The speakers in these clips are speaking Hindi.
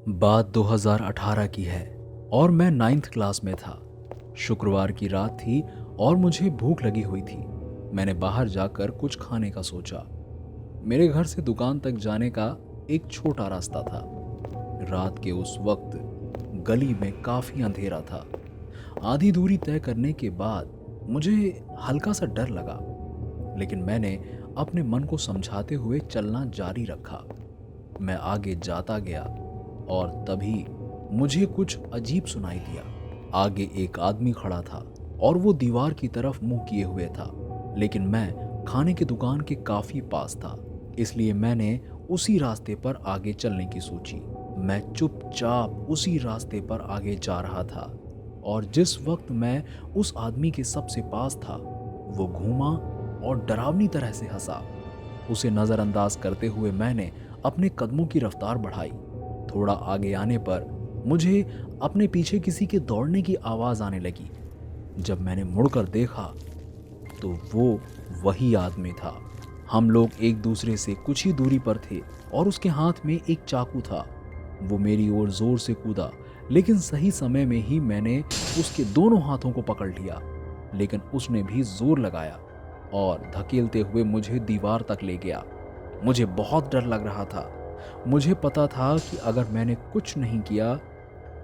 बात 2018 की है और मैं 9th क्लास में था। शुक्रवार की रात थी और मुझे भूख लगी हुई थी। मैंने बाहर जाकर कुछ खाने का सोचा। मेरे घर से दुकान तक जाने का एक छोटा रास्ता था। रात के उस वक्त गली में काफी अंधेरा था। आधी दूरी तय करने के बाद मुझे हल्का सा डर लगा, लेकिन मैंने अपने मन को समझाते हुए चलना जारी रखा। मैं आगे जाता गया और तभी मुझे कुछ अजीब सुनाई दिया। आगे एक आदमी खड़ा था और वो दीवार की तरफ मुंह किए हुए था, लेकिन मैं खाने की दुकान के काफी पास था, इसलिए मैंने उसी रास्ते पर आगे चलने की सोची। मैं चुपचाप उसी रास्ते पर आगे जा रहा था और जिस वक्त मैं उस आदमी के सबसे पास था, वो घूमा और डरावनी तरह से हंसा। उसे नजरअंदाज करते हुए मैंने अपने कदमों की रफ्तार बढ़ाई। थोड़ा आगे आने पर मुझे अपने पीछे किसी के दौड़ने की आवाज आने लगी। जब मैंने मुड़कर देखा तो वो वही आदमी था। हम लोग एक दूसरे से कुछ ही दूरी पर थे और उसके हाथ में एक चाकू था। वो मेरी ओर जोर से कूदा, लेकिन सही समय में ही मैंने उसके दोनों हाथों को पकड़ लिया। लेकिन उसने भी जोर लगाया और धकेलते हुए मुझे दीवार तक ले गया। मुझे बहुत डर लग रहा था। मुझे पता था कि अगर मैंने कुछ नहीं किया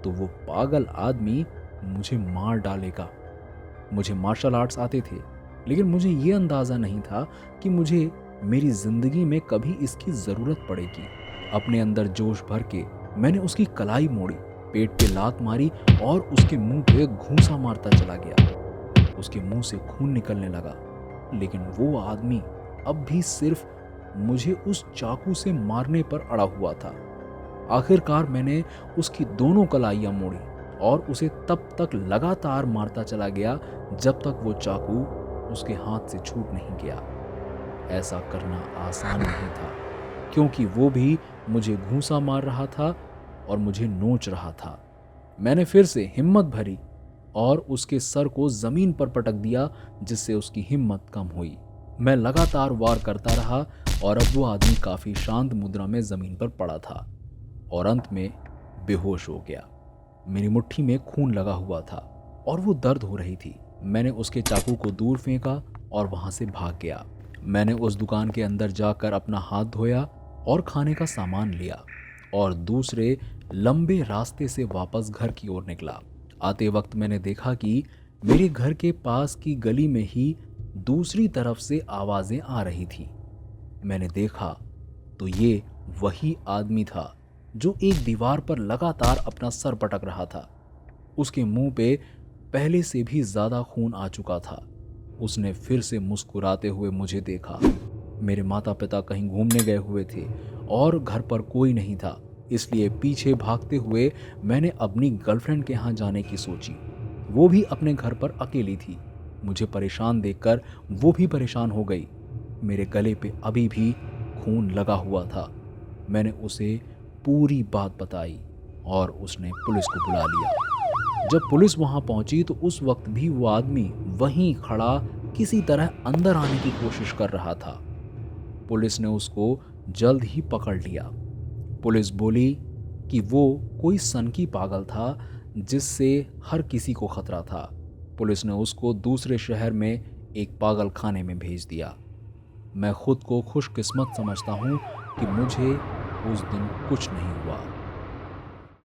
तो वो पागल आदमी मुझे मार डालेगा। मुझे मार्शल आर्ट्स आते थे, लेकिन मुझे ये अंदाजा नहीं था कि मुझे मेरी जिंदगी में कभी इसकी जरूरत पड़ेगी। अपने अंदर जोश भर के मैंने उसकी कलाई मोड़ी, पेट पे लात मारी और उसके मुंह पे घूंसा मारता चला गया। उसके मुंह से खून निकलने लगा, लेकिन वो आदमी अब भी सिर्फ मुझे उस चाकू से मारने पर अड़ा हुआ था। आखिरकार मैंने उसकी दोनों कलाइयां मोड़ी और उसे तब तक लगातार मारता चला गया जब तक वो चाकू उसके हाथ से छूट नहीं गया। ऐसा करना आसान नहीं था, क्योंकि वो भी मुझे घूंसा मार रहा था और मुझे नोच रहा था। मैंने फिर से हिम्मत भरी और उसके सर को जमीन पर पटक दिया, जिससे उसकी हिम्मत कम हुई। मैं लगातार वार करता रहा और अब वो आदमी काफी शांत मुद्रा में जमीन पर पड़ा था और अंत में बेहोश हो गया। मेरी मुट्ठी में खून लगा हुआ था और वो दर्द हो रही थी। मैंने उसके चाकू को दूर फेंका और वहां से भाग गया। मैंने उस दुकान के अंदर जाकर अपना हाथ धोया और खाने का सामान लिया और दूसरे लंबे रास्ते से वापस घर की ओर निकला। आते वक्त मैंने देखा कि मेरे घर के पास की गली में ही दूसरी तरफ से आवाजें आ रही थी। मैंने देखा तो ये वही आदमी था जो एक दीवार पर लगातार अपना सर पटक रहा था। उसके मुंह पे पहले से भी ज्यादा खून आ चुका था। उसने फिर से मुस्कुराते हुए मुझे देखा। मेरे माता पिता कहीं घूमने गए हुए थे और घर पर कोई नहीं था, इसलिए पीछे भागते हुए मैंने अपनी गर्लफ्रेंड के यहाँ जाने की सोची। वो भी अपने घर पर अकेली थी। मुझे परेशान देखकर वो भी परेशान हो गई। मेरे गले पे अभी भी खून लगा हुआ था। मैंने उसे पूरी बात बताई और उसने पुलिस को बुला लिया। जब पुलिस वहां पहुंची तो उस वक्त भी वो आदमी वहीं खड़ा किसी तरह अंदर आने की कोशिश कर रहा था। पुलिस ने उसको जल्द ही पकड़ लिया। पुलिस बोली कि वो कोई सनकी पागल था जिससे हर किसी को खतरा था। पुलिस ने उसको दूसरे शहर में एक पागल खाने में भेज दिया। मैं खुद को खुशकिस्मत समझता हूँ कि मुझे उस दिन कुछ नहीं